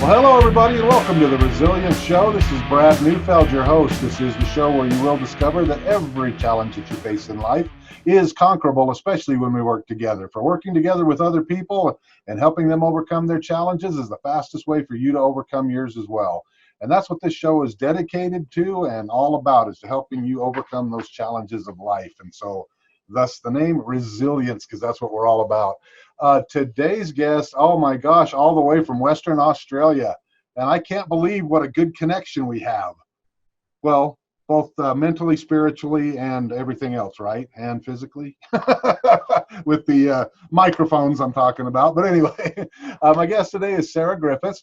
Well, hello, everybody, and welcome to the Resilience Show. This is Brad Neufeld, your host. This is the show where you will discover that every challenge that you face in life is conquerable, especially when we work together. For working together with other people and helping them overcome their challenges is the fastest way for you to overcome yours as well. And that's what this show is dedicated to and all about, is to helping you overcome those challenges of life. And so, thus the name Resilience, because that's what we're all about. Today's guest, oh my gosh, all the way from Western Australia. And I can't believe what a good connection we have. Well, both mentally, spiritually, and everything else, right? And physically, with the microphones I'm talking about. But anyway, my guest today is Sarah Griffiths.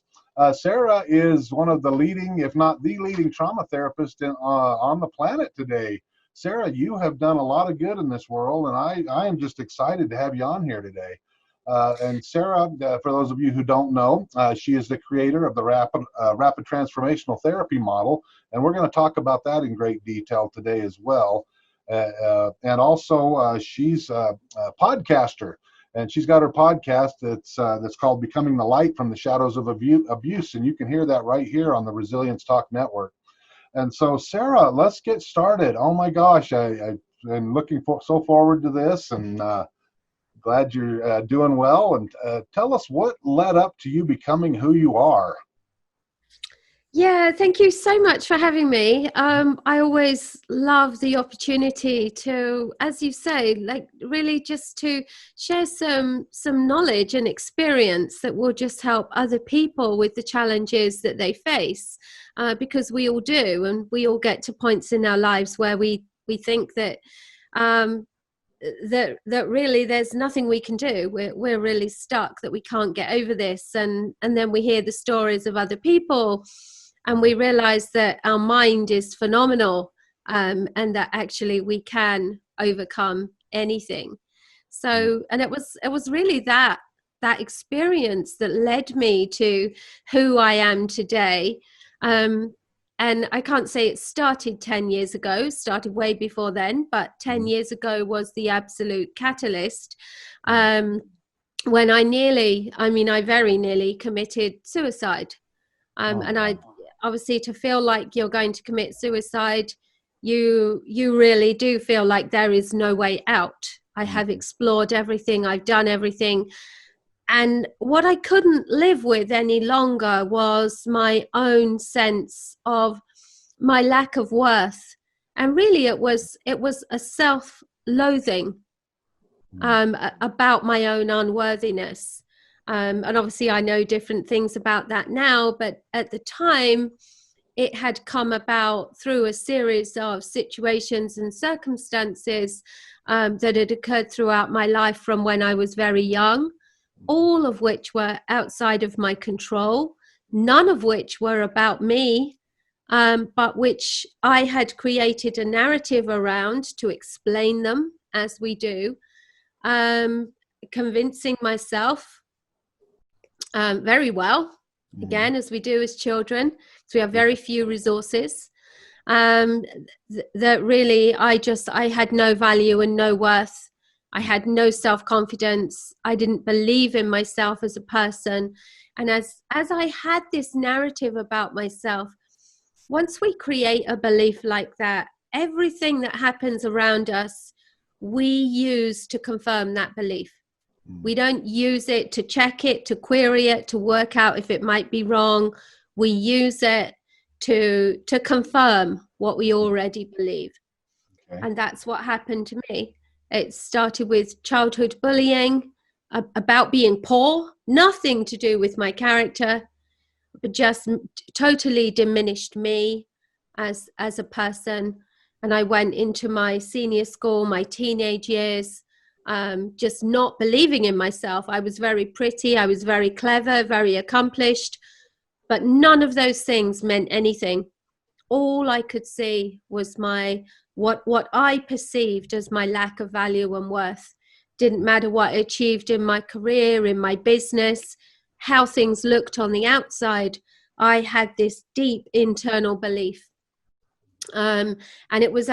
Sarah is one of the leading, if not the leading, trauma therapist on the planet today. Sarah, you have done a lot of good in this world, and I am just excited to have you on here today. And Sarah, for those of you who don't know, she is the creator of the Rapid Transformational Therapy model, and we're going to talk about that in great detail today as well. And also, she's a podcaster, and she's got her podcast that's called Becoming the Light from the Shadows of Abuse, and you can hear that right here on the Resilience Talk Network. And so, Sarah, let's get started. Oh my gosh, I've been looking so forward to this, and glad you're doing well. And tell us what led up to you becoming who you are. Yeah, thank you so much for having me. I always love the opportunity to, as you say, like really just to share some knowledge and experience that will just help other people with the challenges that they face, because we all do, and we all get to points in our lives where we think that that really there's nothing we can do. We're really stuck, that we can't get over this, and then we hear the stories of other people. And we realize that our mind is phenomenal, and that actually we can overcome anything. So, and it was really that experience that led me to who I am today. And I can't say it started 10 years ago, started way before then, but 10 years ago was the absolute catalyst. When I very nearly committed suicide. And I obviously, to feel like you're going to commit suicide, you really do feel like there is no way out. I have explored everything, I've done everything. And what I couldn't live with any longer was my own sense of my lack of worth. And really it was a self-loathing about my own unworthiness. And obviously I know different things about that now, but at the time it had come about through a series of situations and circumstances that had occurred throughout my life from when I was very young, all of which were outside of my control, none of which were about me, but which I had created a narrative around to explain them, as we do, convincing myself very well, again, as we do as children, because we have very few resources, that really I had no value and no worth. I had no self-confidence. I didn't believe in myself as a person. And as I had this narrative about myself, once we create a belief like that, everything that happens around us, we use to confirm that belief. We don't use it to check it, to query it, to work out if it might be wrong. We use it to confirm what we already believe. Okay. And that's what happened to me. It started with childhood bullying, about being poor, nothing to do with my character, but just totally diminished me as a person. And I went into my senior school, my teenage years, just not believing in myself. I was very pretty, I was very clever, very accomplished, but none of those things meant anything. All I could see was what I perceived as my lack of value and worth. Didn't matter what I achieved in my career, in my business, how things looked on the outside. I had this deep internal belief. And it was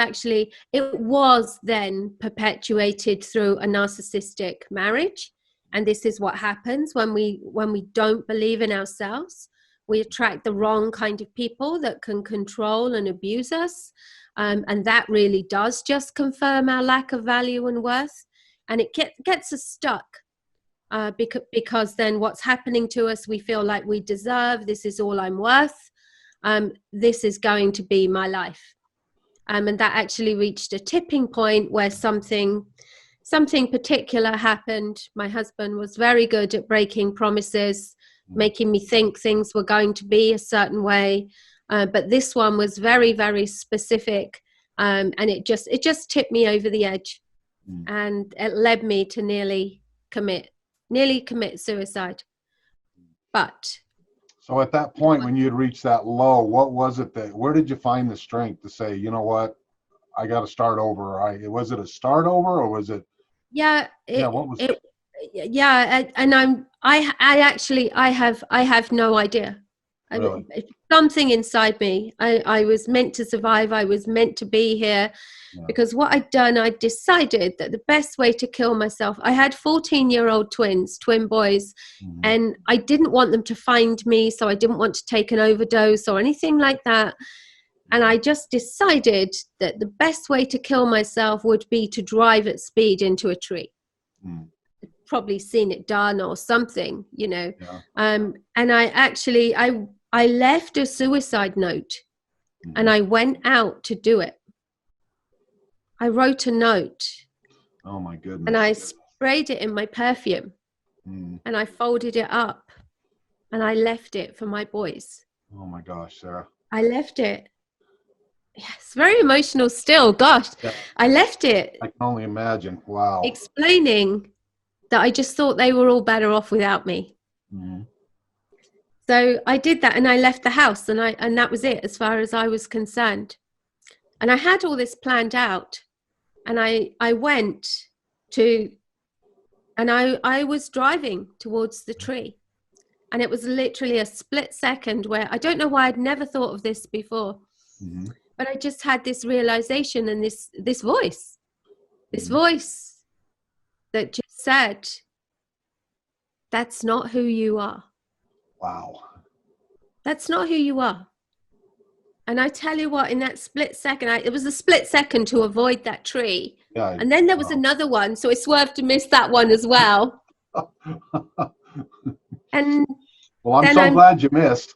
then perpetuated through a narcissistic marriage. And this is what happens when we don't believe in ourselves. We attract the wrong kind of people that can control and abuse us. And that really does just confirm our lack of value and worth. And it gets us stuck. Because then what's happening to us, we feel like we deserve, this is all I'm worth. This is going to be my life. And that actually reached a tipping point where something particular happened. My husband was very good at breaking promises, making me think things were going to be a certain way. But this one was very, very specific. And it just tipped me over the edge. And it led me to nearly commit suicide. But so at that point, when you had reached that low, what was it where did you find the strength to say, you know what, I got to start over? Was it a start over, or was it? What was it? I have no idea. Really? Something inside me. I was meant to survive. I was meant to be here. Because what I'd done, I decided that the best way to kill myself, I had 14-year-old twin boys, and I didn't want them to find me, so I didn't want to take an overdose or anything like that. And I just decided that the best way to kill myself would be to drive at speed into a tree. Probably seen it done or something, you know. And I left a suicide note, and I went out to do it. I wrote a note. Oh my goodness. And I sprayed it in my perfume, and I folded it up, and I left it for my boys. Oh my gosh, Sarah. I left it. Yeah, it's very emotional still. Gosh, I left it. I can only imagine. Wow. Explaining that I just thought they were all better off without me. So I did that, and I left the house, and that was it as far as I was concerned. And I had all this planned out, and I went to, and I was driving towards the tree, and it was literally a split second where I don't know why I'd never thought of this before, but I just had this realization and this voice that just said, that's not who you are. Wow. That's not who you are. And I tell you what, in that split second, it was a split second to avoid that tree. And then there was another one, so I swerved to miss that one as well. And well, I'm so glad you missed.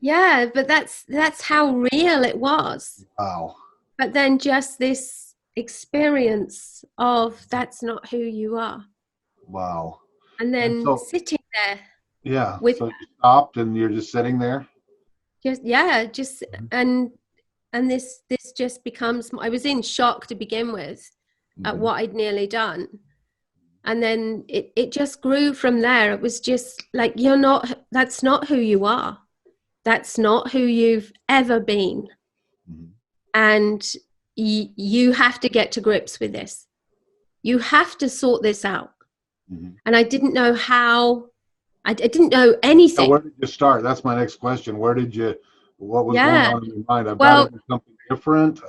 Yeah, but that's how real it was. Wow. But then just this experience of that's not who you are. Wow. And then sitting there. Yeah. So you stopped and you're just sitting there? And this just becomes, I was in shock to begin with at what I'd nearly done. And then it just grew from there. It was just like, that's not who you are. That's not who you've ever been. And you have to get to grips with this. You have to sort this out. And I didn't know how. I didn't know anything. So where did you start? That's my next question. What was going on in your mind? I've got to do something different.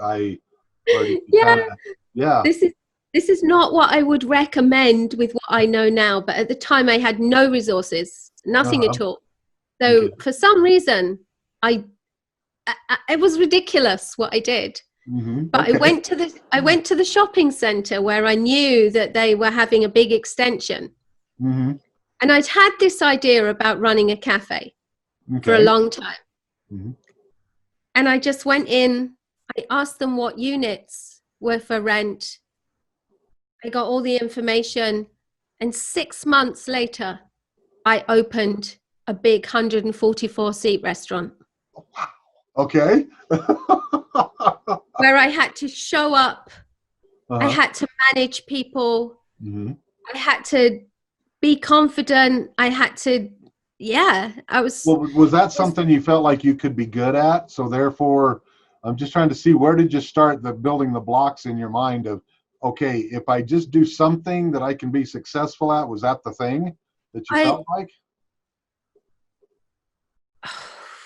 This is not what I would recommend with what I know now, but at the time I had no resources, nothing at all. So for some reason, it was ridiculous what I did. But I went to the shopping center where I knew that they were having a big extension. And I'd had this idea about running a cafe for a long time. And I just went in, I asked them what units were for rent. I got all the information. And 6 months later, I opened a big 144-seat restaurant. Wow. Okay. Where I had to show up. I had to manage people. I had to be confident. I had to, was that something you felt like you could be good at? So therefore, I'm just trying to see, where did you start building the blocks in your mind of, okay, if I just do something that I can be successful at? Was that the thing that you felt like?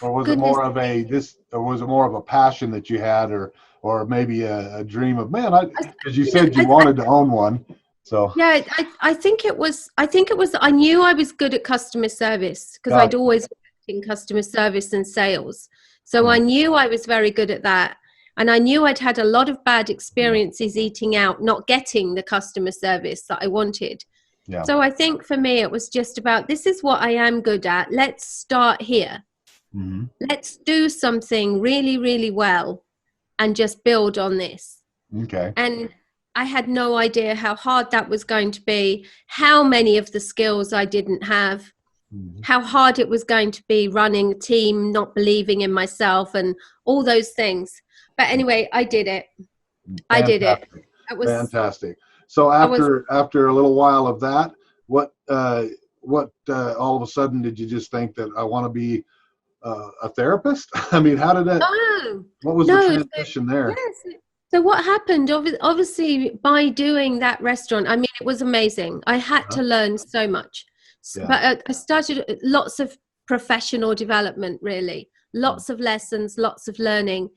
Or was it more of a passion that you had, or maybe a dream of, man, because you said you wanted to own one. So, Yeah, I think it was, I knew I was good at customer service because I'd gotcha. always worked in customer service and sales. So I Mm, knew I was very good at that. And I knew I'd had a lot of bad yeah, experiences eating out, not getting the customer service that I wanted. yeah. So I think for me, it was just about, this is what I am good at. Let's start here. Hmm. Let's do something really, really well and just build on this. Okay. And I had no idea how hard that was going to be, how many of the skills I didn't have, Mhm. how hard it was going to be running a team, not believing in myself, and all those things. But anyway, I did it. I did it. Fantastic. It was, Fantastic. So I was, after a little while of that, what all of a sudden did you just think that I want to be a therapist? I mean, how did that? no, What was the no. transition there? Yes. So what happened, obviously, by doing that restaurant, I mean, it was amazing. I had Uh-huh. to learn so much. Yeah. But I started lots of professional development, really, Mm, lots of lessons, lots of learning.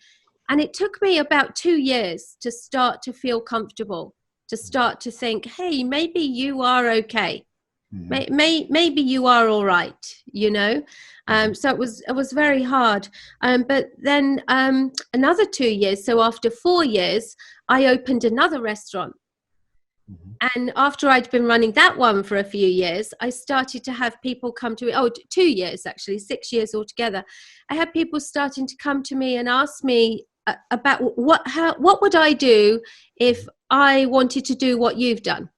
And it took me about 2 years to start to feel comfortable, to start to think, hey, maybe you are okay. mhm, Maybe you are all right, you know. mhm, So it was very hard. But then another 2 years. So after 4 years, I opened another restaurant. mhm, And after I'd been running that one for a few years, I started to have people come to me. Oh, 2 years actually, 6 years altogether. I had people starting to come to me and ask me about what would I do if mhm. I wanted to do what you've done.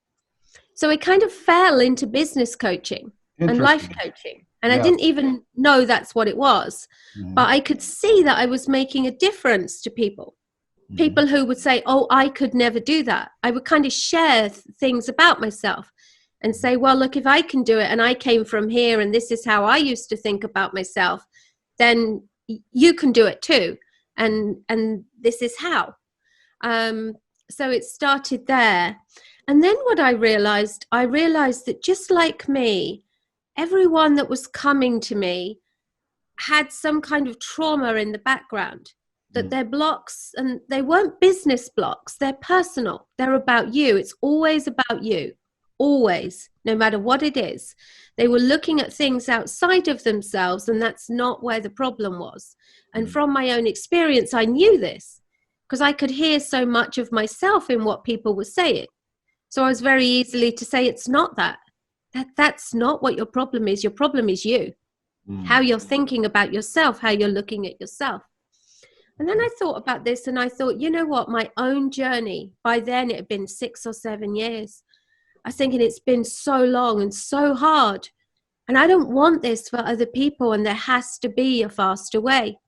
So I kind of fell into business coaching and life Interesting. coaching. And I Yeah. didn't even know that's what it was. Mhm, But I could see that I was making a difference to people. mhm, People who would say, oh, I could never do that. I would kind of share things about myself and mhm, say, well, look, if I can do it and I came from here and this is how I used to think about myself, then you can do it too. And this is how. Um, so it started there. And then what I realized that just like me, everyone that was coming to me had some kind of trauma in the background, that mhm, their blocks, and they weren't business blocks, they're personal, they're about you. It's always about you, always, no matter what it is. They were looking at things outside of themselves, and that's not where the problem was. And mhm, from my own experience, I knew this because I could hear so much of myself in what people were saying. So I was very easily to say, it's not that. That's not what your problem is. Your problem is you, how mhm. you're thinking about yourself, how you're looking at yourself. And then Okay. I thought about this and I thought, you know what, my own journey, by then it had been 6 or 7 years. I was thinking it's been so long and so hard. And I don't want this for other people. And there has to be a faster way.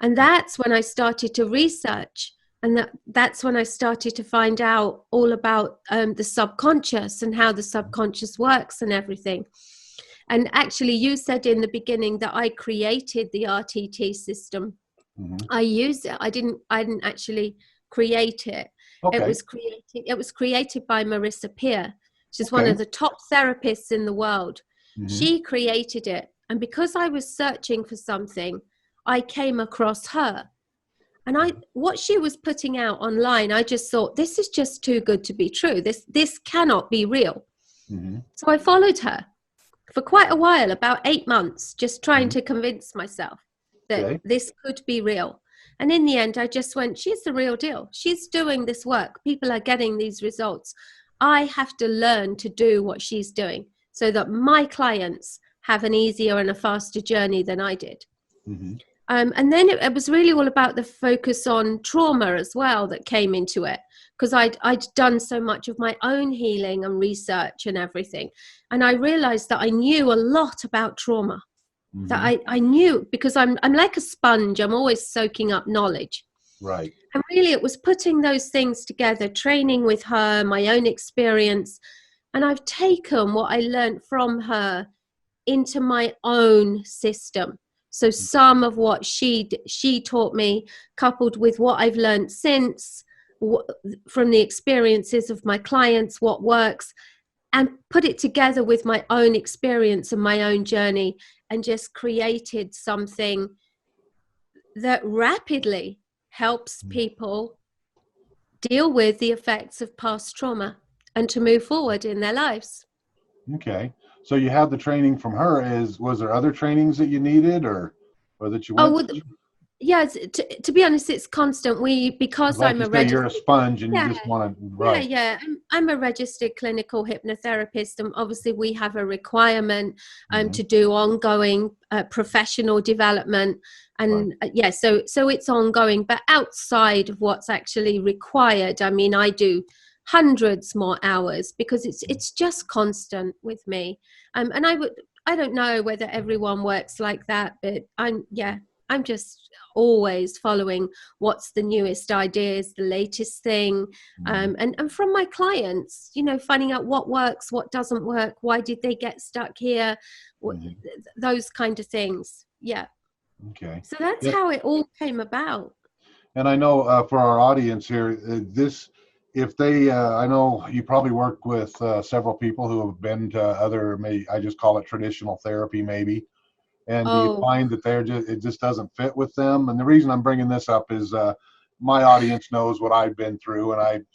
And that's when I started to research. And that's when I started to find out all about the subconscious and how the subconscious works and everything. And actually, you said in the beginning that I created the RTT system. Mhm. I used it. I didn't actually create it. It Okay. was created. It was created by Marissa Peer. She's one Okay. of the top therapists in the world. Mhm, She created it, and because I was searching for something, I came across her. And what she was putting out online, I just thought, this is just too good to be true. This cannot be real. mhm, So I followed her for quite a while, about 8 months, just trying mhm. to convince myself that Okay. this could be real. And in the end, I just went, she's the real deal. She's doing this work. People are getting these results. I have to learn to do what she's doing so that my clients have an easier and a faster journey than I did. Mhm, And then it was really all about the focus on trauma as well that came into it, because I'd done so much of my own healing and research and everything. And I realized that I knew a lot about trauma, that mhm. I knew, because I'm like a sponge. I'm always soaking up knowledge. Right. And really it was putting those things together, training with her, my own experience. And I've taken what I learned from her into my own system. So some of what she taught me, coupled with what I've learned since, from the experiences of my clients, what works, and put it together with my own experience and my own journey, and just created something that rapidly helps Mhm. people deal with the effects of past trauma and to move forward in their lives. Okay. So you had the training from her. Was there other trainings that you needed or that you Oh, went well, through? yes, to be honest, it's constant. Because Like I'm you a say, you're a registered, sponge and you yeah, just want to, yeah, right. yeah. I'm a registered clinical hypnotherapist, and obviously we have a requirement Hmm. to do ongoing professional development, Right. and yeah, so it's ongoing. But outside of what's actually required, I mean, I do hundreds more hours because it's just constant with me. And I don't know whether everyone works like that, but I'm just always following what's the newest ideas, the latest thing, Hmm. and from my clients, finding out what works, what doesn't work, why did they get stuck here, Hmm. those kind of things. Yeah. Okay. So that's Yeah. how it all came about. And I know for our audience here, if they, I know you probably work with several people who have been to other, maybe I just call it traditional therapy, maybe. And do you Oh, find that it just doesn't fit with them? And the reason I'm bringing this up is my audience knows what I've been through. And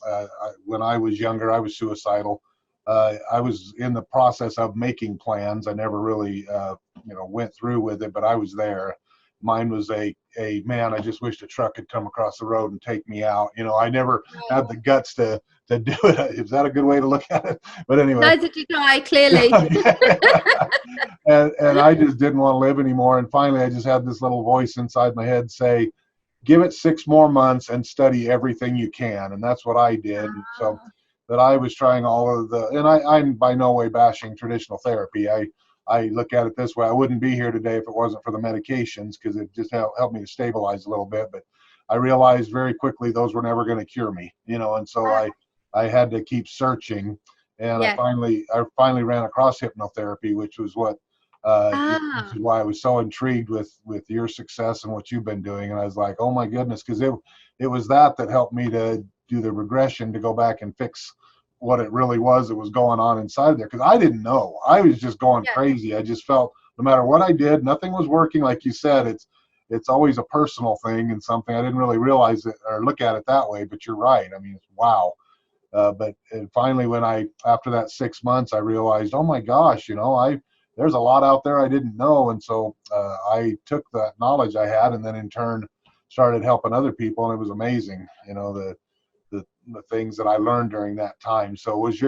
when I was younger, I was suicidal. I was in the process of making plans. I never really, went through with it, but I was there. Mine was a man, I just wished a truck could come across the road and take me out. I never had the guts to do it. Is that a good way to look at it? But anyway. neither did I, clearly. And I just didn't want to live anymore. And finally, I just had this little voice inside my head say, give it 6 more months and study everything you can. And that's what I did. And so that I was trying all of and I'm by no way bashing traditional therapy. I look at it this way. I wouldn't be here today if it wasn't for the medications because it just helped me to stabilize a little bit. But I realized very quickly those were never going to cure me, and so I had to keep searching. And Yeah. I finally ran across hypnotherapy, which was which is why I was so intrigued with your success and what you've been doing. And I was like, oh my goodness, because it was that helped me to do the regression to go back and fix what it really was that was going on inside there. Because I didn't know. I was just going Yeah. crazy. I just felt no matter what I did, nothing was working. Like you said, it's always a personal thing and something I didn't really realize it or look at it that way. But you're right. I mean, it's wow. But finally, after that 6 months, I realized, oh my gosh, there's a lot out there I didn't know. And so I took that knowledge I had and then in turn started helping other people. And it was amazing, the things that I learned during that time. So was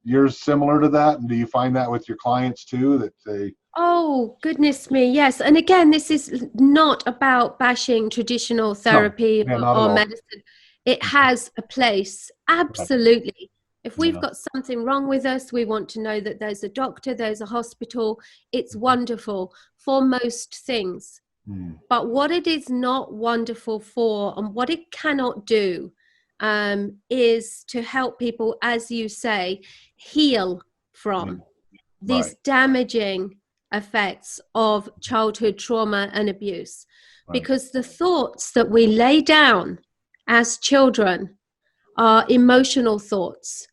yours similar to that? And do you find that with your clients too, that they? Oh, goodness me, yes. And again, this is not about bashing traditional No, therapy yeah, not at or all. medicine. It Mhm. has a place, Right. absolutely. If we've Yeah. got something wrong with us, we want to know that there's a doctor, there's a hospital. It's wonderful for most things. Mm. But what it is not wonderful for, and what it cannot do, is to help people, as you say, heal Yeah. from these Right. damaging effects of childhood trauma and abuse. Right. Because the thoughts that we lay down as children are emotional thoughts,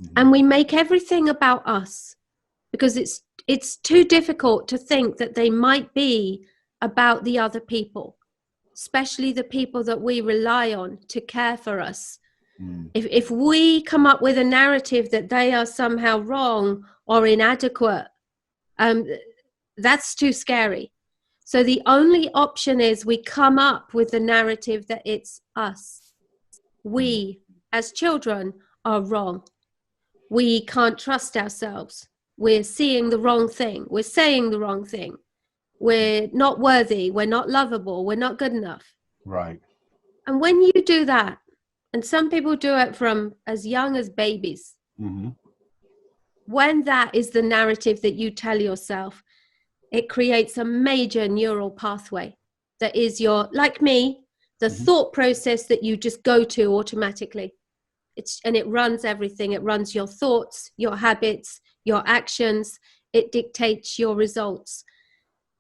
Mhm. and we make everything about us because it's too difficult to think that they might be about the other people, especially the people that we rely on to care for us. Mm. If we come up with a narrative that they are somehow wrong or inadequate, um, that's too scary. So the only option is we come up with the narrative that it's us. Mm. We, as children, are wrong. We can't trust ourselves. We're seeing the wrong thing. We're saying the wrong thing. We're not worthy. We're not lovable. We're not good enough. Right. And when you do that, and some people do it from as young as babies, Hmm. when that is the narrative that you tell yourself, it creates a major neural pathway that is like me, the Hmm. thought process that you just go to automatically. And it runs everything. It runs your thoughts, your habits, your actions. It dictates your results.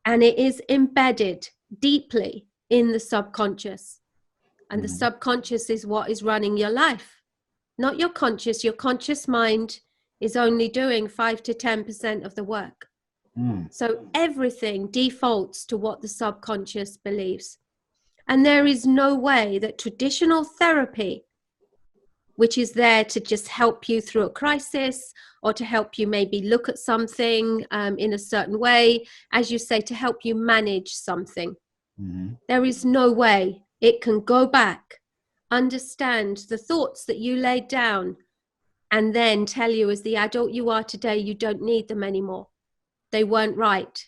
And it is embedded deeply in the subconscious. And the Hmm. subconscious is what is running your life, not your conscious. Your conscious mind is only doing 5 to 10% of the work. Mm. So everything defaults to what the subconscious believes. And there is no way that traditional therapy which is there to just help you through a crisis, or to help you maybe look at something in a certain way, as you say, to help you manage something. There is no way it can go back, understand the thoughts that you laid down, and then tell you as the adult you are today, you don't need them anymore. They weren't right.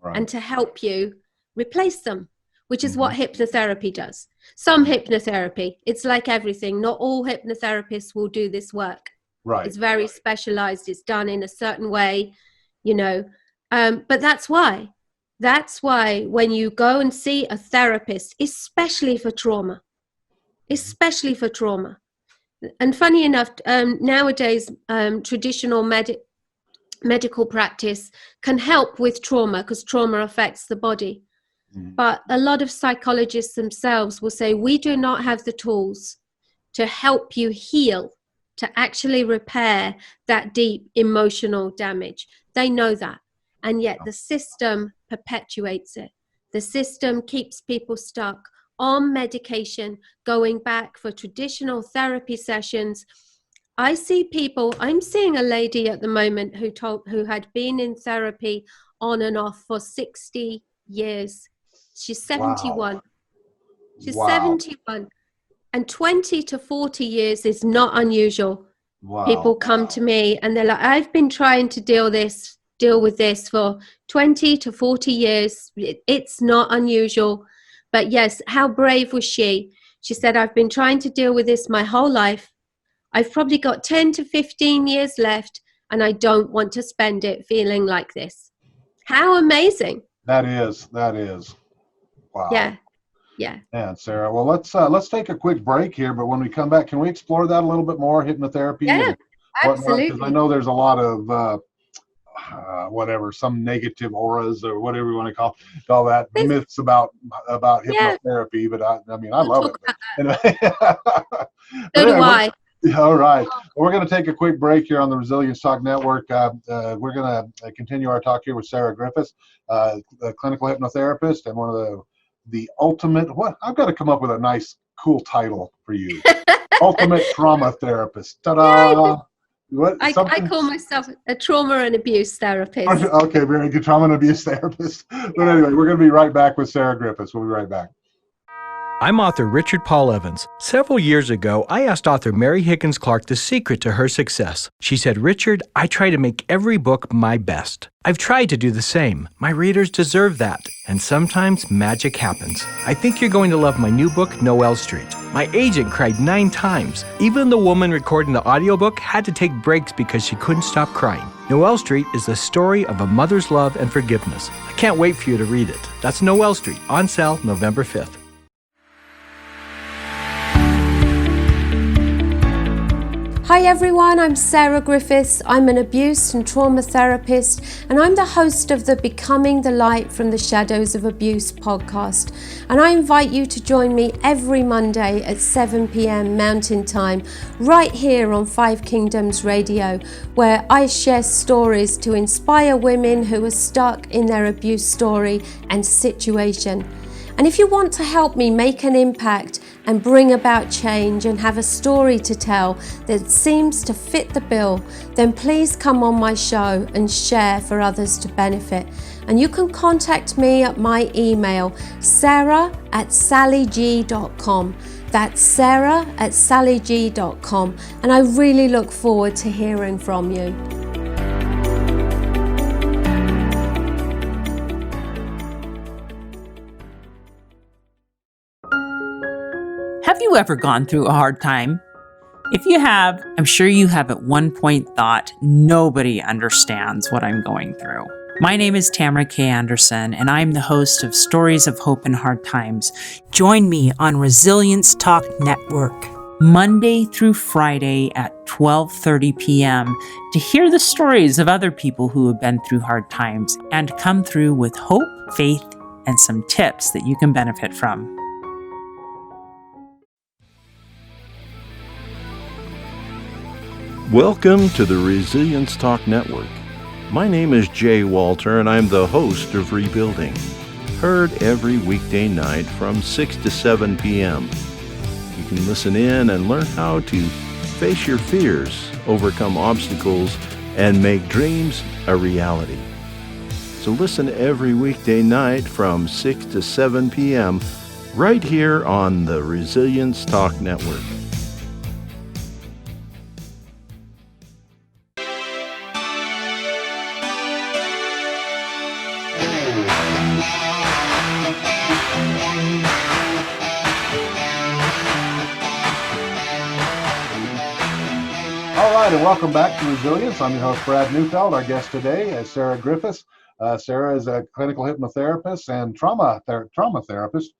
And to help you replace them, which is what hypnotherapy does. Some hypnotherapy, it's like everything. Not all hypnotherapists will do this work. Right. It's very specialized. It's done in a certain way, you know. But that's why when you go and see a therapist, especially for trauma, and funny enough, nowadays, traditional medical practice can help with trauma because trauma affects the body. But a lot of psychologists themselves will say, we do not have the tools to help you heal, to actually repair that deep emotional damage. They know that. And yet the system perpetuates it. The system keeps people stuck on medication, going back for traditional therapy sessions. I'm seeing a lady at the moment who had been in therapy on and off for 60 years. She's 71. Wow. She's 71. And 20 to 40 years is not unusual. Wow. People come to me and they're like, I've been trying to deal with this for 20 to 40 years. It's not unusual. But yes, how brave was she? She said, I've been trying to deal with this my whole life. I've probably got 10 to 15 years left, and I don't want to spend it feeling like this. How amazing. That is. Wow. Yeah. And Sarah, well, let's take a quick break here, but when we come back, can we explore that a little bit more, hypnotherapy? Yeah, absolutely. Because I know there's a lot of some negative auras or whatever you want to call that, myths about hypnotherapy, but I love it. So do I. All right. Well, we're going to take a quick break here on the Resilience Talk Network. We're going to continue our talk here with Sarah Griffiths, a clinical hypnotherapist and one of the ultimate, I've got to come up with a nice, cool title for you. Ultimate trauma therapist. Ta-da! I call myself a trauma and abuse therapist. Okay, very good. Trauma and abuse therapist. But anyway, we're going to be right back with Sarah Griffiths. We'll be right back. I'm author Richard Paul Evans. Several years ago, I asked author Mary Higgins Clark the secret to her success. She said, Richard, I try to make every book my best. I've tried to do the same. My readers deserve that. And sometimes magic happens. I think you're going to love my new book, Noel Street. My agent cried 9 times. Even the woman recording the audiobook had to take breaks because she couldn't stop crying. Noel Street is the story of a mother's love and forgiveness. I can't wait for you to read it. That's Noel Street, on sale November 5th. Hi everyone, I'm Sarah Griffiths. I'm an abuse and trauma therapist, and I'm the host of the Becoming the Light from the Shadows of Abuse podcast. And I invite you to join me every Monday at 7 p.m. Mountain Time, right here on 5 Kingdoms Radio, where I share stories to inspire women who are stuck in their abuse story and situation. And if you want to help me make an impact and bring about change and have a story to tell that seems to fit the bill, then please come on my show and share for others to benefit. And you can contact me at my email, sarah@sallyg.com. That's sarah@sallyg.com. And I really look forward to hearing from you. Have you ever gone through a hard time? If you have, I'm sure you have at one point thought, nobody understands what I'm going through. My name is Tamara K. Anderson, and I'm the host of Stories of Hope in Hard Times. Join me on Resilience Talk Network, Monday through Friday at 12:30 p.m. to hear the stories of other people who have been through hard times and come through with hope, faith, and some tips that you can benefit from. Welcome to the Resilience Talk Network. My name is Jay Walter, and I'm the host of Rebuilding, heard every weekday night from 6 to 7 p.m. You can listen in and learn how to face your fears, overcome obstacles, and make dreams a reality. So listen every weekday night from 6 to 7 p.m. right here on the Resilience Talk Network. All right, and welcome back to Resilience. I'm your host, Brad Neufeld. Our guest today is Sarah Griffiths. Sarah is a clinical hypnotherapist and trauma therapist.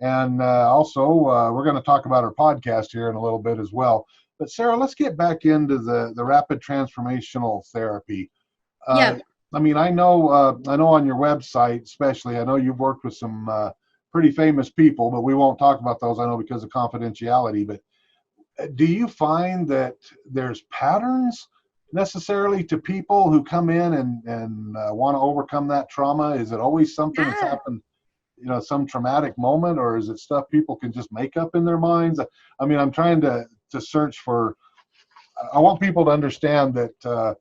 And also, we're going to talk about her podcast here in a little bit as well. But Sarah, let's get back into the Rapid Transformational Therapy. Yeah. I mean, I know on your website, especially, I know you've worked with some pretty famous people, but we won't talk about those, I know, because of confidentiality. But do you find that there's patterns necessarily to people who come in and want to overcome that trauma? Is it always something that's happened, some traumatic moment, or is it stuff people can just make up in their minds? I mean, I'm trying to search for, I want people to understand that our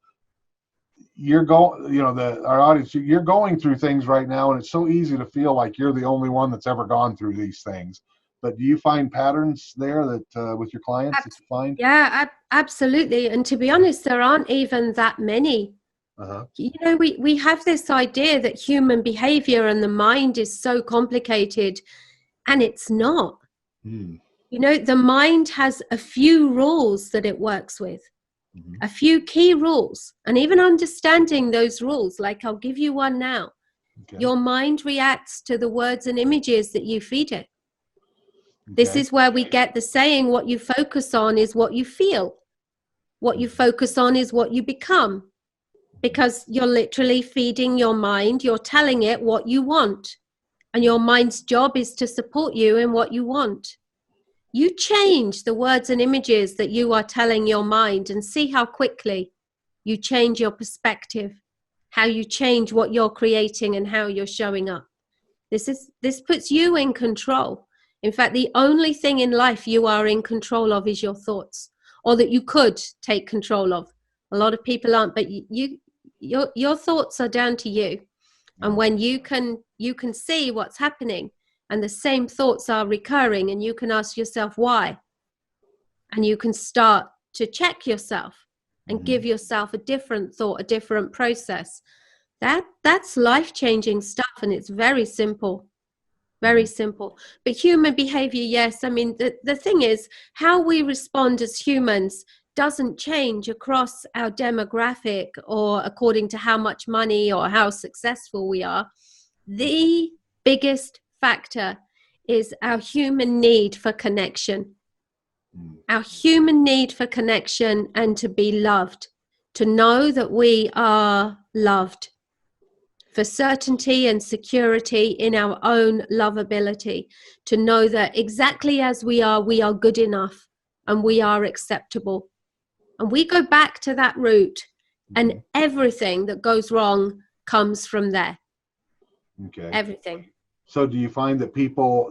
audience, you're going through things right now, and it's so easy to feel like you're the only one that's ever gone through these things. But do you find patterns there that with your clients that you find? Yeah, absolutely. And to be honest, there aren't even that many. Uh-huh. We have this idea that human behavior and the mind is so complicated, and it's not. The mind has a few rules that it works with, a few key rules, and even understanding those rules, like I'll give you one now. Okay. Your mind reacts to the words and images that you feed it. This is where we get the saying, what you focus on is what you feel. What you focus on is what you become. Because you're literally feeding your mind, you're telling it what you want. And your mind's job is to support you in what you want. You change the words and images that you are telling your mind and see how quickly you change your perspective, how you change what you're creating and how you're showing up. This puts you in control. In fact, the only thing in life you are in control of is your thoughts, or that you could take control of. A lot of people aren't, but your thoughts are down to you. And when you can see what's happening, and the same thoughts are recurring, and you can ask yourself why, and you can start to check yourself and give yourself a different thought, a different process. That's life-changing stuff, and it's very simple. Very simple. But human behavior, yes. I mean, the thing is, how we respond as humans doesn't change across our demographic or according to how much money or how successful we are. The biggest factor is our human need for connection. Our human need for connection and to be loved, to know that we are loved, for certainty and security in our own lovability, to know that exactly as we are good enough and we are acceptable. And we go back to that root, and everything that goes wrong comes from there. Okay. Everything. So do you find that people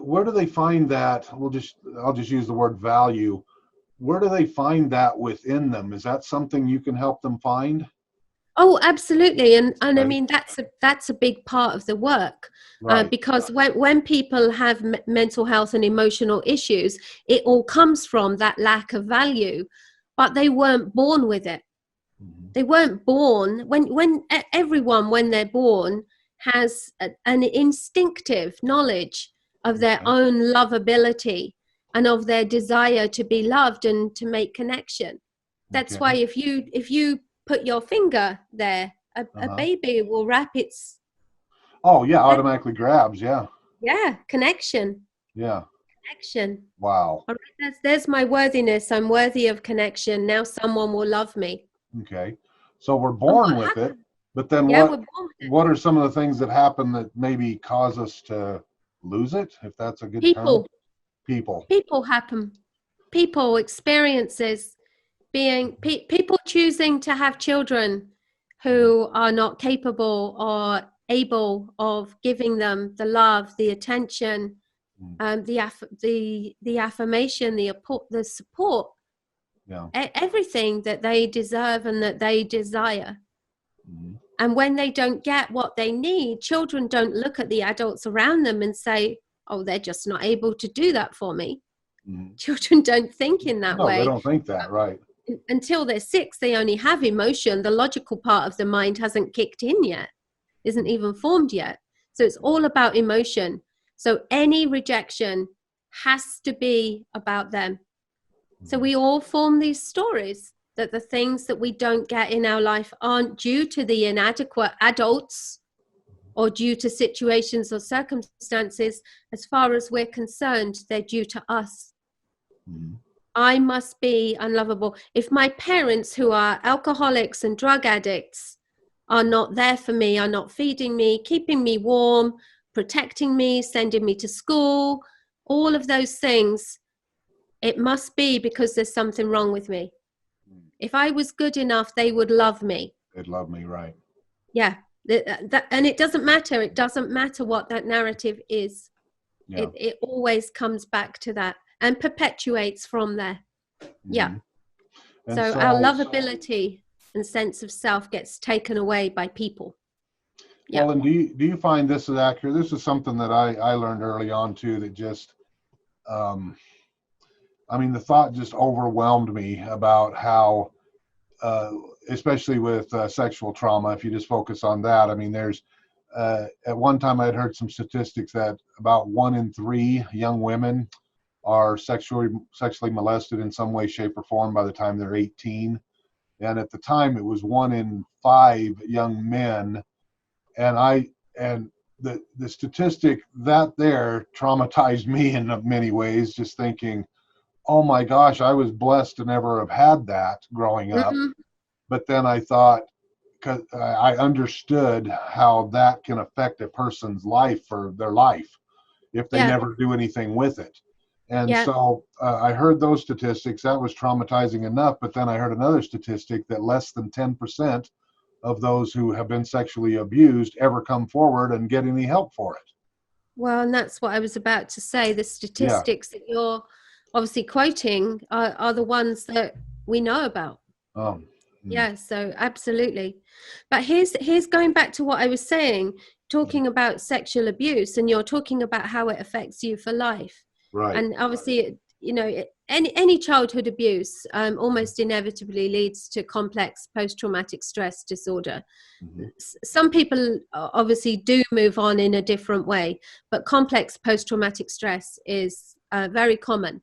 where do they find that, I'll just use the word value, where do they find that within them? Is that something you can help them find? Oh, absolutely. And I mean, that's a big part of the work, Right. because when people have mental health and emotional issues, it all comes from that lack of value, but they weren't born with it. They weren't born when everyone, when they're born, has an instinctive knowledge of their own lovability and of their desire to be loved and to make connection. That's why if you put your finger there, a baby will wrap its automatically grabs. Connection. Wow. All right, there's my worthiness. I'm worthy of connection. Now someone will love me. Okay, so we're born with it, but then what are some of the things that happen that maybe cause us to lose it, if that's a good term? People happen. People experiences. People choosing to have children who are not capable or able of giving them the love, the attention, the affirmation, the support Yeah. everything that they deserve and that they desire. Mm-hmm. And when they don't get what they need, children don't look at the adults around them and say, oh, they're just not able to do that for me. Mm-hmm. Children don't think in that No, way. they don't think that, right? Until they're 6, they only have emotion. The logical part of the mind hasn't kicked in yet, isn't even formed yet. So it's all about emotion. So any rejection has to be about them. So we all form these stories that the things that we don't get in our life aren't due to the inadequate adults or due to situations or circumstances. As far as we're concerned, they're due to us. Mm-hmm. I must be unlovable. If my parents, who are alcoholics and drug addicts, are not there for me, are not feeding me, keeping me warm, protecting me, sending me to school, all of those things, it must be because there's something wrong with me. If I was good enough, they would love me. They'd love me, right? Yeah. And it doesn't matter. It doesn't matter what that narrative is. Yeah. It always comes back to that and perpetuates from there. Yeah. Mm-hmm. And So our lovability and sense of self gets taken away by people. Yeah. Well, and do you find this is accurate? This is something that I learned early on too, that just, I mean, the thought just overwhelmed me about how, especially with sexual trauma, if you just focus on that, I mean, there's, at one time I had heard some statistics that about 1 in 3 young women are sexually molested in some way, shape, or form by the time they're 18. And at the time it was 1 in 5 young men. And the statistic that there traumatized me in many ways, just thinking, oh my gosh, I was blessed to never have had that growing up. Mm-hmm. But then I thought, because I understood how that can affect a person's life for their life if they never do anything with it. And so I heard those statistics. That was traumatizing enough. But then I heard another statistic that less than 10% of those who have been sexually abused ever come forward and get any help for it. Well, and that's what I was about to say. The statistics that you're obviously quoting are the ones that we know about. Yeah, so absolutely. But here's going back to what I was saying, talking about sexual abuse, and you're talking about how it affects you for life. Right. And obviously, any childhood abuse almost inevitably leads to complex post-traumatic stress disorder. Mm-hmm. Some people obviously do move on in a different way, but complex post-traumatic stress is very common.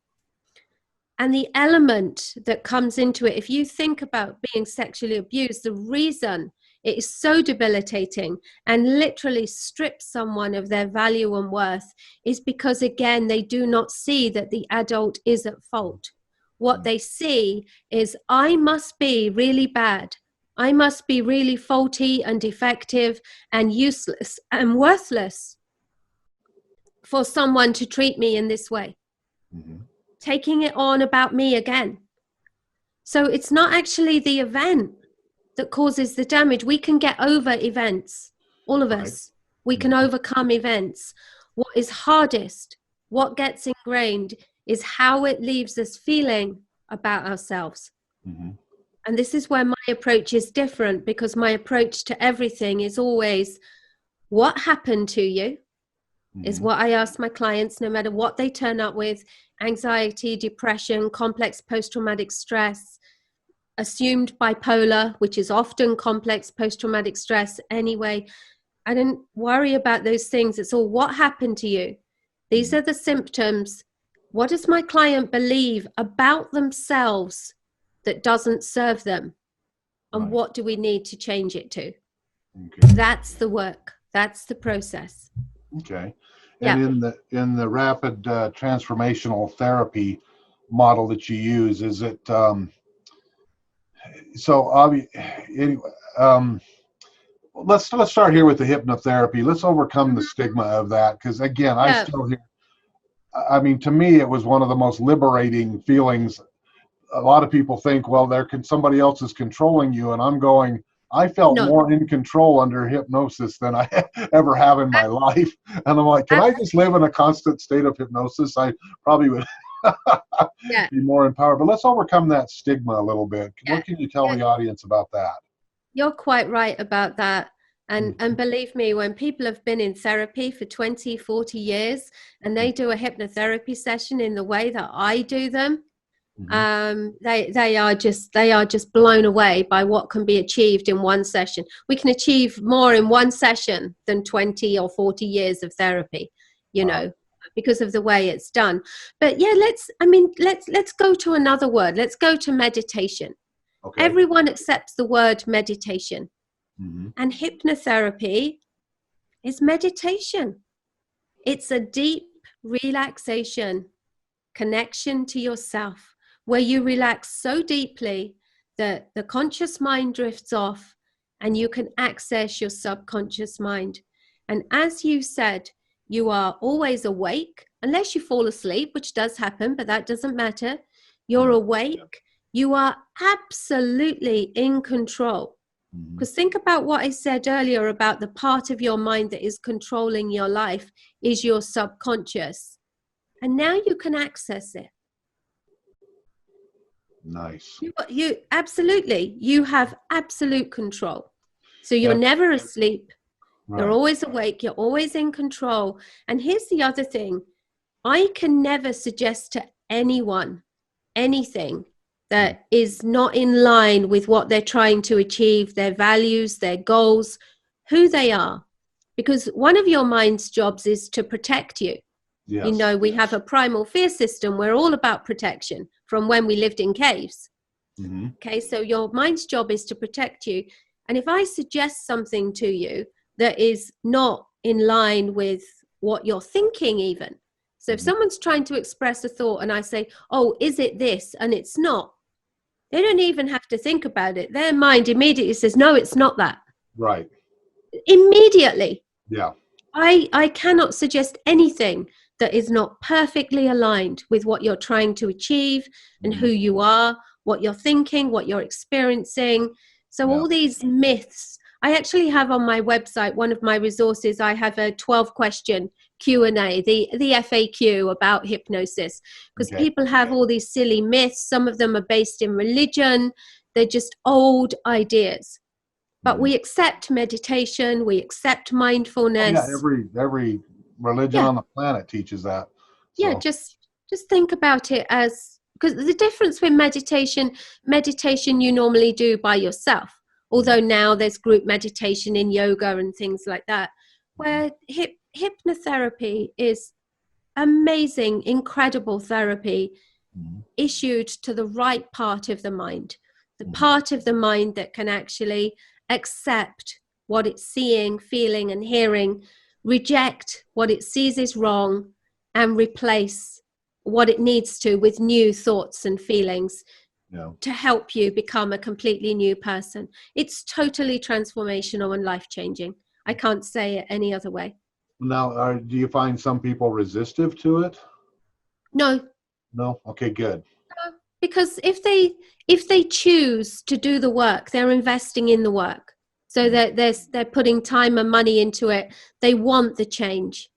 And the element that comes into it, if you think about being sexually abused, the reason it is so debilitating and literally strips someone of their value and worth is because, again, they do not see that the adult is at fault. What they see is, I must be really bad. I must be really faulty and defective and useless and worthless for someone to treat me in this way. Mm-hmm. Taking it on about me again. So it's not actually the event that causes the damage. We can get over events, all of us. We can overcome events. What is hardest, what gets ingrained, is how it leaves us feeling about ourselves. Mm-hmm. And this is where my approach is different, because my approach to everything is always, what happened to you? Mm-hmm. Is what I ask my clients, no matter what they turn up with: anxiety, depression, complex post-traumatic stress, assumed bipolar, which is often complex post-traumatic stress anyway. I don't worry about those things. It's all, what happened to you? These are the symptoms. What does my client believe about themselves that doesn't serve them? And what do we need to change it to? Okay. That's the work. That's the process. Okay. And in the rapid transformational therapy model that you use, is it let's start here with the hypnotherapy. Let's overcome the stigma of that, because again, I still hear, I mean, to me, it was one of the most liberating feelings. A lot of people think, well, somebody else is controlling you, and I'm going, I felt more in control under hypnosis than I ever have in my life. And I'm like, can I just live in a constant state of hypnosis? I probably would Yeah. be more empowered. But let's overcome that stigma a little bit. Yeah. What can you tell Yeah. the audience about that? You're quite right about that. And believe me, when people have been in therapy for 20, 40 years and they do a hypnotherapy session in the way that I do them, they are just blown away by what can be achieved in one session. We can achieve more in one session than 20 or 40 years of therapy, you know, because of the way it's done. But yeah, let's go to another word. Let's go to meditation. Okay. Everyone accepts the word meditation. Mm-hmm. And hypnotherapy is meditation. It's a deep relaxation, connection to yourself, where you relax so deeply that the conscious mind drifts off and you can access your subconscious mind. And as you said, you are always awake, unless you fall asleep, which does happen, but that doesn't matter. You're awake. You are absolutely in control. Because think about what I said earlier about the part of your mind that is controlling your life is your subconscious. And now you can access it. Nice. You absolutely, you have absolute control. So you're Yeah. never asleep. Right. You're always awake. You're always in control. And here's the other thing. I can never suggest to anyone anything that is not in line with what they're trying to achieve, their values, their goals, who they are. Because one of your mind's jobs is to protect you. Yes. You know, we have a primal fear system. We're all about protection from when we lived in caves. Mm-hmm. Okay, so your mind's job is to protect you. And if I suggest something to you that is not in line with what you're thinking even, so if someone's trying to express a thought and I say, oh, is it this? And it's not, they don't even have to think about it. Their mind immediately says, no, it's not that. Right. Immediately. Yeah. I cannot suggest anything that is not perfectly aligned with what you're trying to achieve and who you are, what you're thinking, what you're experiencing. So all these myths, I actually have on my website, one of my resources, I have a 12-question Q&A, the FAQ about hypnosis, because people have all these silly myths. Some of them are based in religion. They're just old ideas. But we accept meditation, we accept mindfulness. Every religion on the planet teaches that. So. Yeah, just think about it as, because the difference with meditation you normally do by yourself. Although now there's group meditation in yoga and things like that, where hypnotherapy is amazing, incredible therapy issued to the right part of the mind, the part of the mind that can actually accept what it's seeing, feeling, and hearing, reject what it sees is wrong, and replace what it needs to with new thoughts and feelings to help you become a completely new person. It's totally transformational and life-changing. I can't say it any other way. Now, do you find some people resistive to it? No. Okay, good. Because if they choose to do the work, they're investing in the work. So they're putting time and money into it. They want the change.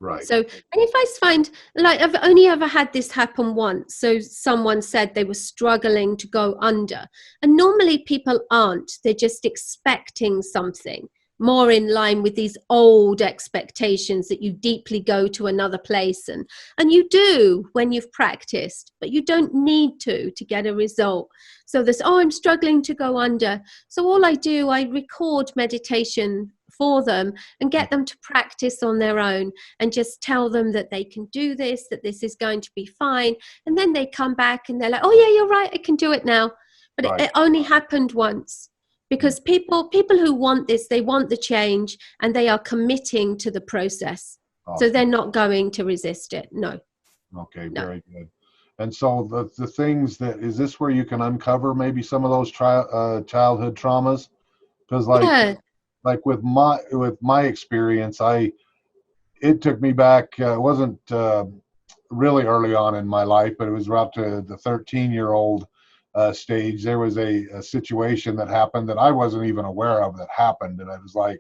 Right. So, and if I find, like, I've only ever had this happen once. So someone said they were struggling to go under. And normally people aren't. They're just expecting something more in line with these old expectations that you deeply go to another place. And you do when you've practiced, but you don't need to get a result. So this, I'm struggling to go under. So all I do, I record meditation for them and get them to practice on their own and just tell them that they can do this, that this is going to be fine. And then they come back and they're like, oh yeah, you're right, I can do it now. But it only happened once. Because people who want this, they want the change and they are committing to the process. Awesome. So they're not going to resist it. No. Okay, very good. And so the things that, is this where you can uncover maybe some of those childhood traumas? Because like with my experience, it took me back, it wasn't really early on in my life, but it was up to the 13-year-old stage. There was a situation that happened that I wasn't even aware of that happened, and I was like,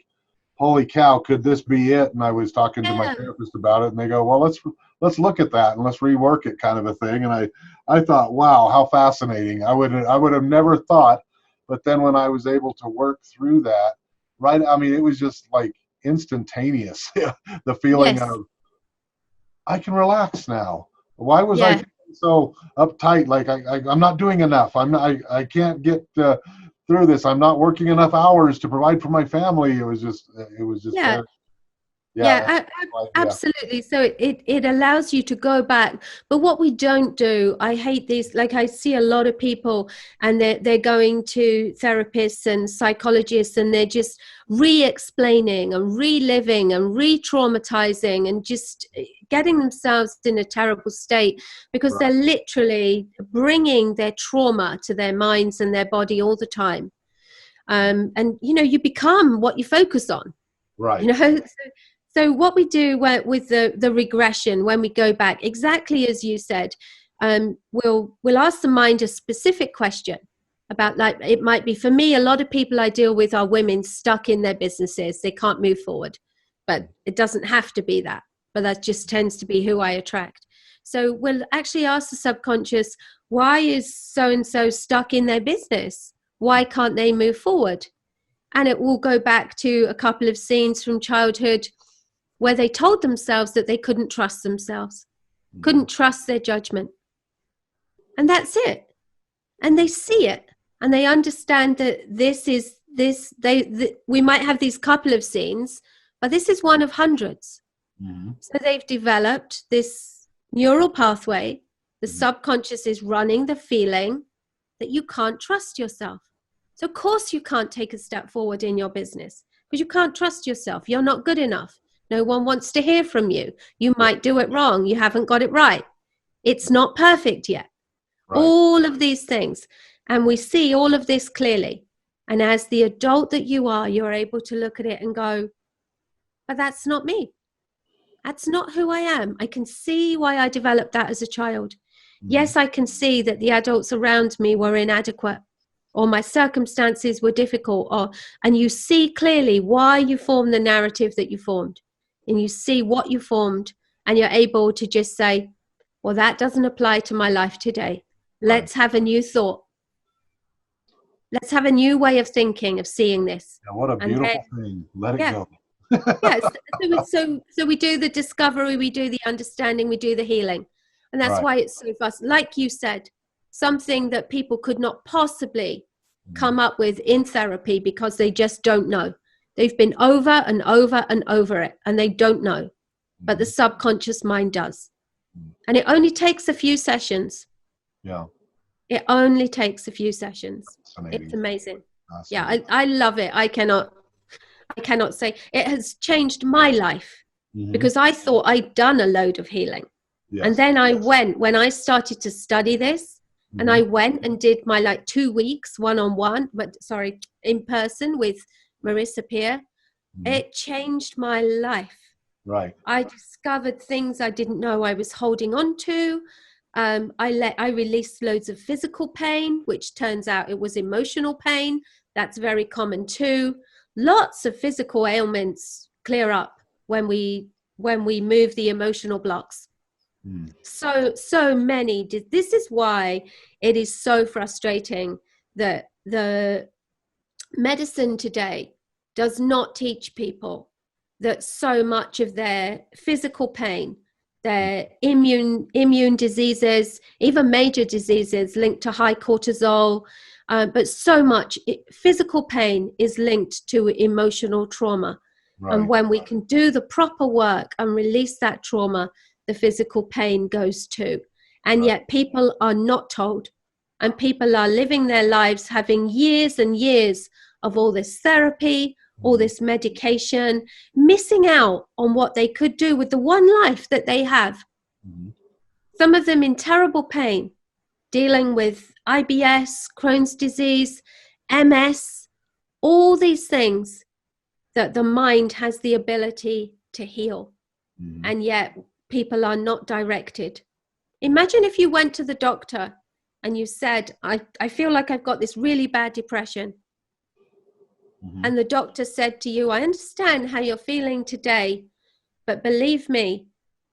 holy cow, could this be it? And I was talking to my Yeah. therapist about it, and they go, well, let's look at that and let's rework it, kind of a thing. And I thought, wow, how fascinating. I would have never thought, but then when I was able to work through that, right, I mean, it was just like instantaneous. The feeling Yes. of, I can relax now. Why was I Yeah. feeling so uptight? Like I'm not doing enough. I can't get through this. I'm not working enough hours to provide for my family. It was just Yeah. very, Yeah, yeah. absolutely. So it allows you to go back. But what we don't do, I hate these, like I see a lot of people and they're going to therapists and psychologists and they're just re-explaining and reliving and re-traumatizing and just getting themselves in a terrible state because they're literally bringing their trauma to their minds and their body all the time. And, you become what you focus on. Right. So what we do with the regression, when we go back, exactly as you said, we'll ask the mind a specific question about, like, it might be, for me, a lot of people I deal with are women stuck in their businesses. They can't move forward, but it doesn't have to be that. But that just tends to be who I attract. So we'll actually ask the subconscious, why is so-and-so stuck in their business? Why can't they move forward? And it will go back to a couple of scenes from childhood where they told themselves that they couldn't trust themselves, couldn't trust their judgment. And that's it. And they see it and they understand that we might have these couple of scenes, but this is one of hundreds. Mm-hmm. So they've developed this neural pathway. The subconscious is running the feeling that you can't trust yourself. So of course you can't take a step forward in your business because you can't trust yourself. You're not good enough. No one wants to hear from you. You might do it wrong. You haven't got it right. It's not perfect yet. Right. All of these things. And we see all of this clearly. And as the adult that you are, you're able to look at it and go, but that's not me. That's not who I am. I can see why I developed that as a child. Yes, I can see that the adults around me were inadequate or my circumstances were difficult, and you see clearly why you formed the narrative that you formed. And you see what you formed, and you're able to just say, well, that doesn't apply to my life today. Let's have a new thought. Let's have a new way of thinking, of seeing this. Yeah, what a beautiful thing. Let it go. Yes. So we do the discovery, we do the understanding, we do the healing. And that's why it's so fast. Like you said, something that people could not possibly come up with in therapy because they just don't know. They've been over and over and over it, and they don't know. But the subconscious mind does. And it only takes a few sessions. Yeah. It only takes a few sessions. It's amazing. Yeah, I love it. I cannot say it has changed my life because I thought I'd done a load of healing. Yes. And then I went, when I started to study this, and I went and did my 2 weeks in person with Marissa Peer. It changed my life. Right. I discovered things I didn't know I was holding on to. I released loads of physical pain, which turns out it was emotional pain. That's very common too. Lots of physical ailments clear up when we move the emotional blocks. So many. This is why it is so frustrating that the medicine today does not teach people that so much of their physical pain, their immune diseases, even major diseases linked to high cortisol, but so much physical pain is linked to emotional trauma. Right. And when we can do the proper work and release that trauma, the physical pain goes too. And yet people are not told, and people are living their lives having years and years of all this therapy, all this medication, missing out on what they could do with the one life that they have. Some of them in terrible pain, dealing with IBS, Crohn's disease, MS, all these things that the mind has the ability to heal. And yet people are not directed. Imagine if you went to the doctor and you said, I feel like I've got this really bad depression. and the doctor said to you, I understand how you're feeling today, but believe me,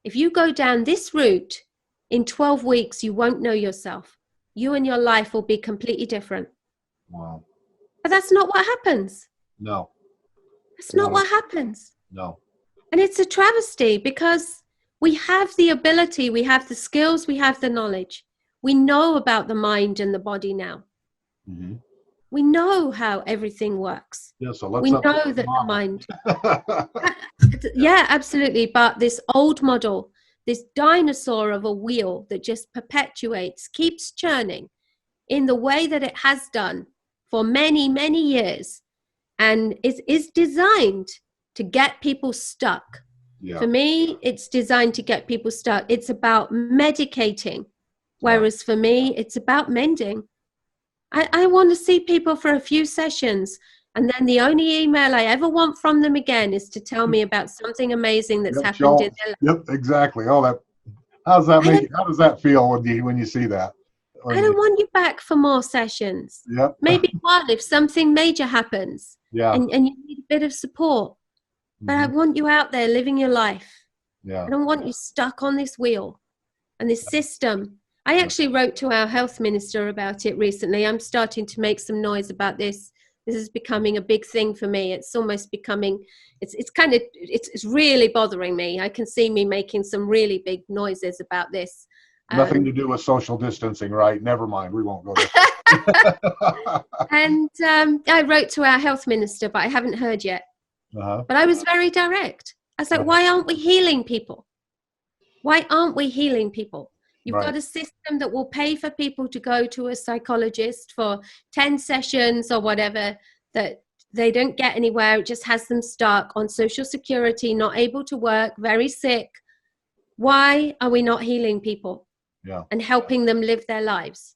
if you go down this route, in 12 weeks, you won't know yourself. You and your life will be completely different. Wow. But that's not what happens. No. That's not what happens. No. And it's a travesty because we have the ability, we have the skills, we have the knowledge. We know about the mind and the body now. Mm-hmm. We know how everything works. Yeah, so let's we know that the mind. Yeah, absolutely. But this old model, this dinosaur of a wheel that just perpetuates, keeps churning in the way that it has done for many, many years, and is designed to get people stuck. Yeah. For me, it's designed to get people stuck. It's about medicating, whereas for me, it's about mending. I want to see people for a few sessions, and then the only email I ever want from them again is to tell me about something amazing that's happened in their life. Yep, exactly. Oh, how does that feel when you see that? I don't want you back for more sessions. Yep. Maybe one if something major happens. Yeah. And you need a bit of support. But I want you out there living your life. Yeah. I don't want you stuck on this wheel and this system. I actually wrote to our health minister about it recently. I'm starting to make some noise about this. This is becoming a big thing for me. It's almost becoming, it's really bothering me. I can see me making some really big noises about this. Nothing to do with social distancing, right? Never mind. We won't go there. And I wrote to our health minister, but I haven't heard yet. But I was very direct. I was like, why aren't we healing people? Why aren't we healing people? You've got a system that will pay for people to go to a psychologist for 10 sessions or whatever, that they don't get anywhere. It just has them stuck on Social Security, not able to work, very sick. Why are we not healing people and helping them live their lives?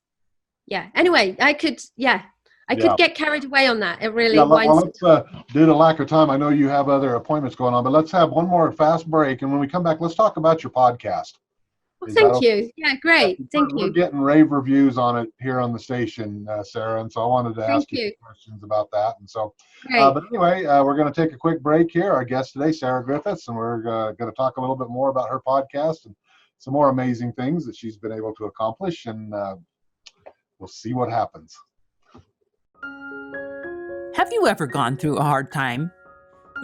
Yeah. Anyway, I could get carried away on that. It really winds. Let's, due to lack of time, I know you have other appointments going on, but let's have one more fast break. And when we come back, let's talk about your podcast. Well, thank you. Yeah, great. Thank you. We're getting rave reviews on it here on the station, Sarah, and so I wanted to ask you questions about that. And so, but anyway, we're going to take a quick break here. Our guest today, Sarah Griffiths, and we're going to talk a little bit more about her podcast and some more amazing things that she's been able to accomplish, and we'll see what happens. Have you ever gone through a hard time?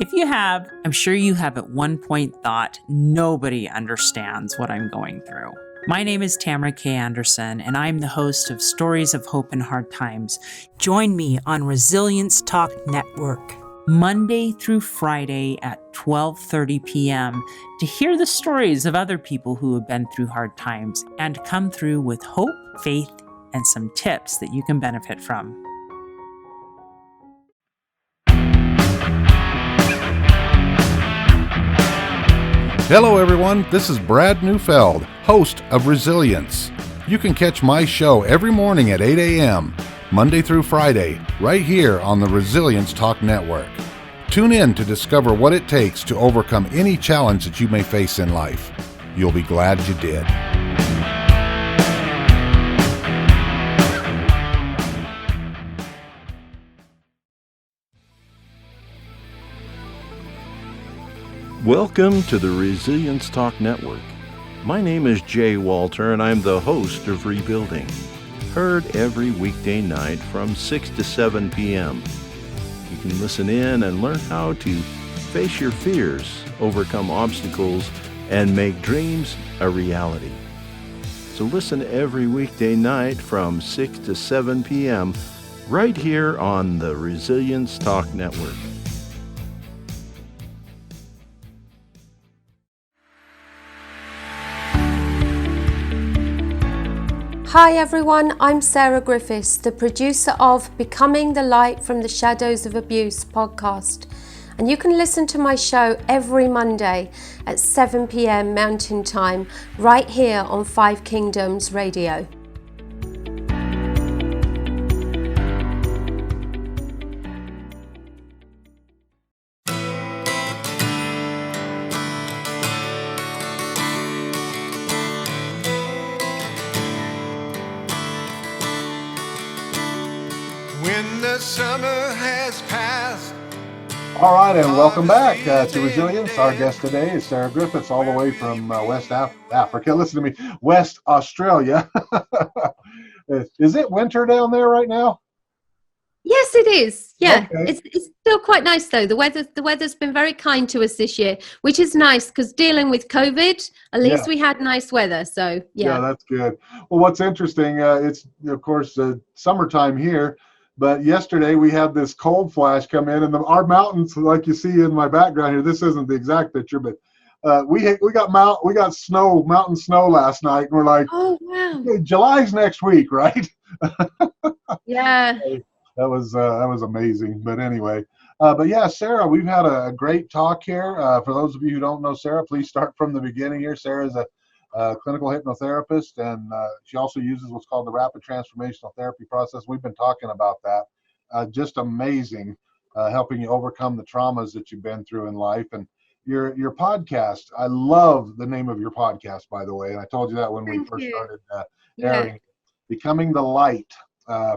If you have, I'm sure you have at one point thought, nobody understands what I'm going through. My name is Tamara K. Anderson, and I'm the host of Stories of Hope in Hard Times. Join me on Resilience Talk Network, Monday through Friday at 12:30 p.m. to hear the stories of other people who have been through hard times and come through with hope, faith, and some tips that you can benefit from. Hello everyone, this is Brad Neufeld, host of Resilience. You can catch my show every morning at 8 a.m., Monday through Friday, right here on the Resilience Talk Network. Tune in to discover what it takes to overcome any challenge that you may face in life. You'll be glad you did. Welcome to the Resilience Talk Network. My name is Jay Walter, and I'm the host of Rebuilding. Heard every weekday night from 6 to 7 p.m. You can listen in and learn how to face your fears, overcome obstacles, and make dreams a reality. So listen every weekday night from 6 to 7 p.m. right here on the Resilience Talk Network. Hi everyone, I'm Sarah Griffiths, the producer of Becoming the Light from the Shadows of Abuse podcast. And you can listen to my show every Monday at 7 p.m. Mountain Time, right here on Five Kingdoms Radio. When the summer has passed All right, and welcome back to Resilience. Our guest today is Sarah Griffiths, all the way from West Africa. Listen to me, West Australia. Is it winter down there right now? Yes, it is. Yeah, Okay. it's still quite nice though. The weather's been very kind to us this year, which is nice because dealing with COVID, at least Yeah. we had nice weather. So Yeah, yeah. that's good. Well, what's interesting, it's of course summertime here, but yesterday we had this cold flash come in, and our mountains, like you see in my background here, this isn't the exact picture, but we got mountain snow last night, and we're like, Oh wow. okay, July's next week, right? Yeah. That was amazing. But anyway, but yeah, Sarah, we've had a great talk here. For those of you who don't know Sarah, please start from the beginning here. Sarah is a clinical hypnotherapist, and she also uses what's called the Rapid Transformational Therapy process. We've been talking about that. Just amazing, helping you overcome the traumas that you've been through in life. And your podcast, I love the name of your podcast, by the way. And I told you that when we Thank first you. started Yeah. airing it. Becoming the Light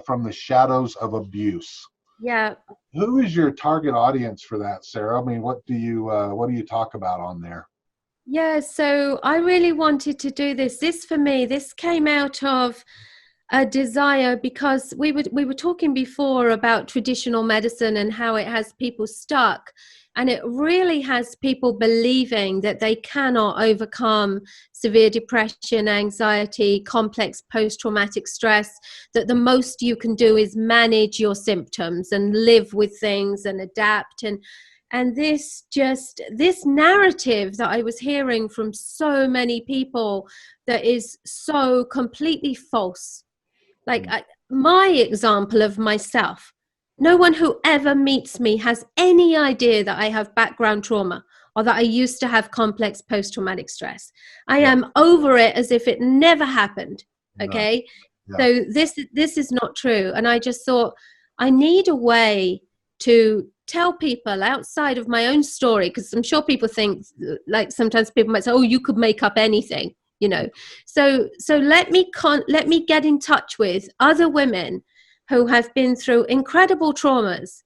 from the Shadows of Abuse. Yeah. Who is your target audience for that, Sarah? I mean, what do you talk about on there? Yeah, so I really wanted to do this. This for me, this came out of a desire because we were talking before about traditional medicine and how it has people stuck, and it really has people believing that they cannot overcome severe depression, anxiety, complex post-traumatic stress, that the most you can do is manage your symptoms and live with things and adapt. And this narrative that I was hearing from so many people that is so completely false. Like my example of myself, no one who ever meets me has any idea that I have background trauma or that I used to have complex post-traumatic stress. I am over it as if it never happened. Okay. Yeah. So this is not true. And I just thought I need a way to tell people outside of my own story, because I'm sure people think, like sometimes people might say, oh, you could make up anything, you know. So let me get in touch with other women who have been through incredible traumas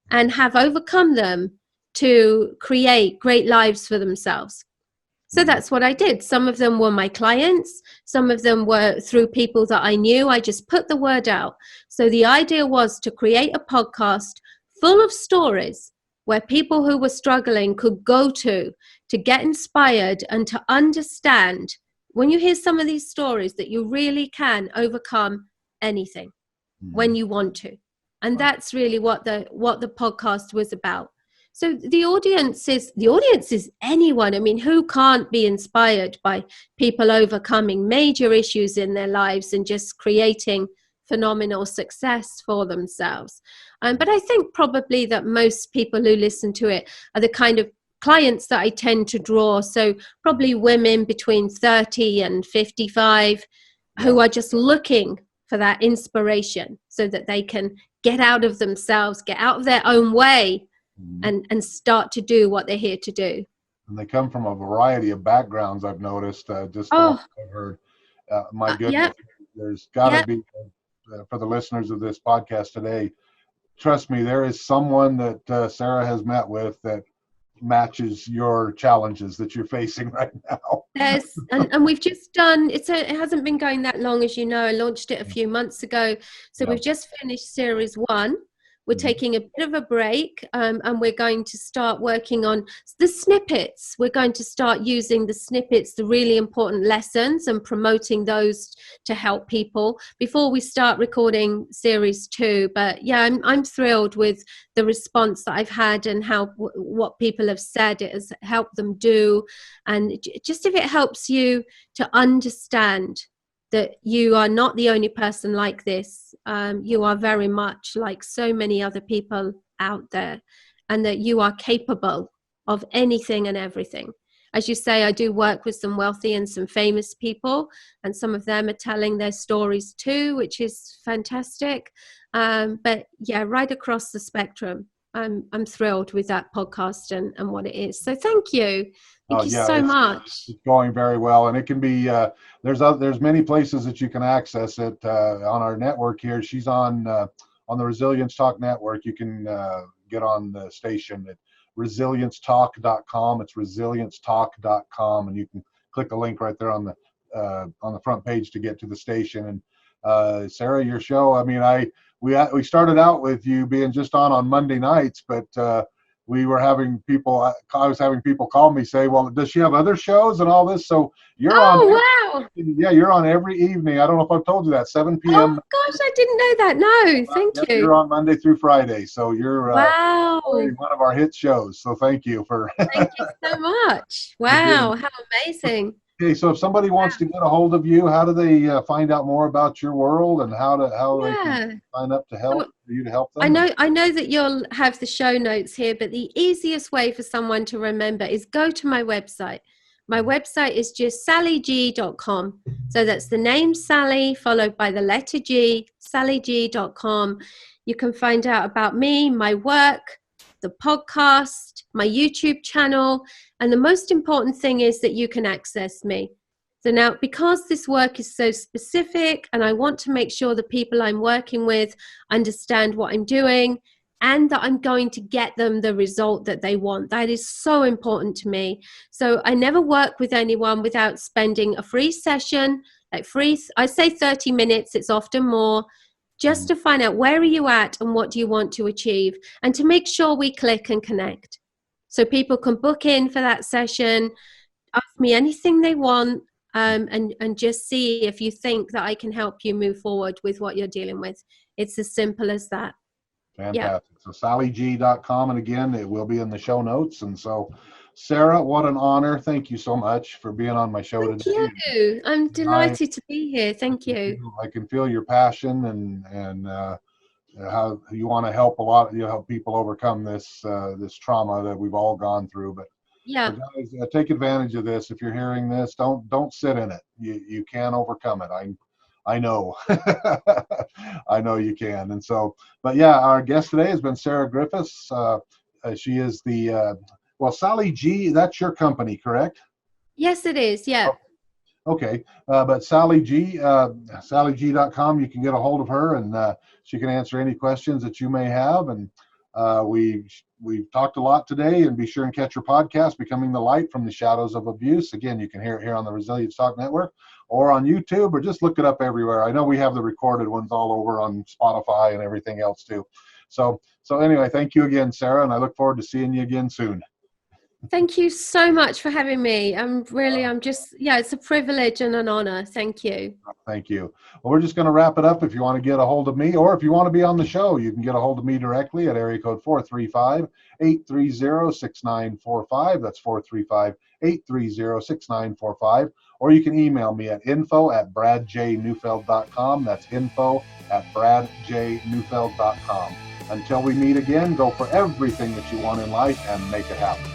and have overcome them to create great lives for themselves. So that's what I did. Some of them were my clients. Some of them were through people that I knew. I just put the word out. So the idea was to create a podcast full of stories where people who were struggling could go to get inspired and to understand, when you hear some of these stories, that you really can overcome anything when you want to. And that's really what the podcast was about. So the audience is anyone. I mean, who can't be inspired by people overcoming major issues in their lives and just creating phenomenal success for themselves? But I think probably that most people who listen to it are the kind of clients that I tend to draw. So probably women between 30 and 55 who are just looking for that inspiration so that they can get out of themselves, get out of their own way, and start to do what they're here to do. And they come from a variety of backgrounds, I've noticed, just what I've heard. My goodness, there's got to be, for the listeners of this podcast today, trust me, there is someone that Sarah has met with that matches your challenges that you're facing right now. Yes, and we've just done, it hasn't been going that long, as you know. I launched it a few months ago. So we've just finished series 1. We're taking a bit of a break, and we're going to start working on the snippets. We're going to start using the snippets, the really important lessons, and promoting those to help people before we start recording series 2. But yeah, I'm thrilled with the response that I've had and how what people have said it has helped them do. And just if it helps you to understand that you are not the only person like this. You are very much like so many other people out there, and that you are capable of anything and everything. As you say, I do work with some wealthy and some famous people, and some of them are telling their stories too, which is fantastic. But yeah, right across the spectrum, I'm thrilled with that podcast and what it is. So thank you. Thank you so much. It's going very well, and it can be. There's many places that you can access it on our network here. She's on the Resilience Talk Network. You can get on the station at resiliencetalk.com. It's resiliencetalk.com, and you can click a link right there on the front page to get to the station. And Sarah, your show, I mean, we started out with you being just on Monday nights, but we were having people, I was having people call me say, well, does she have other shows and all this? So you're on. Wow. Yeah, you're on every evening. I don't know if I've told you that, 7 p.m. Oh gosh, I didn't know that. No, thank you. You're on Monday through Friday. So you're wow. one of our hit shows. So thank you for. Thank you so much. Wow, how amazing. Okay, so if somebody wants to get a hold of you, how do they find out more about your world, and how they can sign up to help for you to help them? I know that you'll have the show notes here, but the easiest way for someone to remember is go to my website. My website is just sallyg.com. So that's the name Sally followed by the letter G, sallyg.com. You can find out about me, my work, the podcast, my YouTube channel, and the most important thing is that you can access me. So now, because this work is so specific and I want to make sure the people I'm working with understand what I'm doing and that I'm going to get them the result that they want. That is so important to me. So I never work with anyone without spending a free session, I say 30 minutes, it's often more, just to find out where are you at and what do you want to achieve, and to make sure we click and connect. So people can book in for that session, ask me anything they want, and just see if you think that I can help you move forward with what you're dealing with. It's as simple as that. Fantastic. So sallyg.com, and again, it will be in the show notes. And so, Sarah, what an honor. Thank you so much for being on my show today. Thank you. I'm delighted to be here. Thank you. I can feel your passion and how you want to help people overcome this trauma that we've all gone through. But yeah, guys, take advantage of this. If you're hearing this, don't sit in it. You can overcome it. I know. I know you can. And so, but yeah, our guest today has been Sarah Griffiths. She is Sally G, that's your company, correct? Yes, it is. Yeah. Okay. But Sally G, sallyg.com, you can get a hold of her, and she can answer any questions that you may have. And we've talked a lot today, and be sure and catch her podcast, Becoming the Light from the Shadows of Abuse. Again, you can hear it here on the Resilience Talk Network or on YouTube, or just look it up everywhere. I know we have the recorded ones all over on Spotify and everything else too. So anyway, thank you again, Sarah, and I look forward to seeing you again soon. Thank you so much for having me. It's a privilege and an honor. Thank you. Thank you. Well, we're just going to wrap it up. If you want to get a hold of me, or if you want to be on the show, you can get a hold of me directly at area code 435-830-6945. That's 435-830-6945. Or you can email me at info@bradjneufeld.com. That's info@bradjneufeld.com. Until we meet again, go for everything that you want in life and make it happen.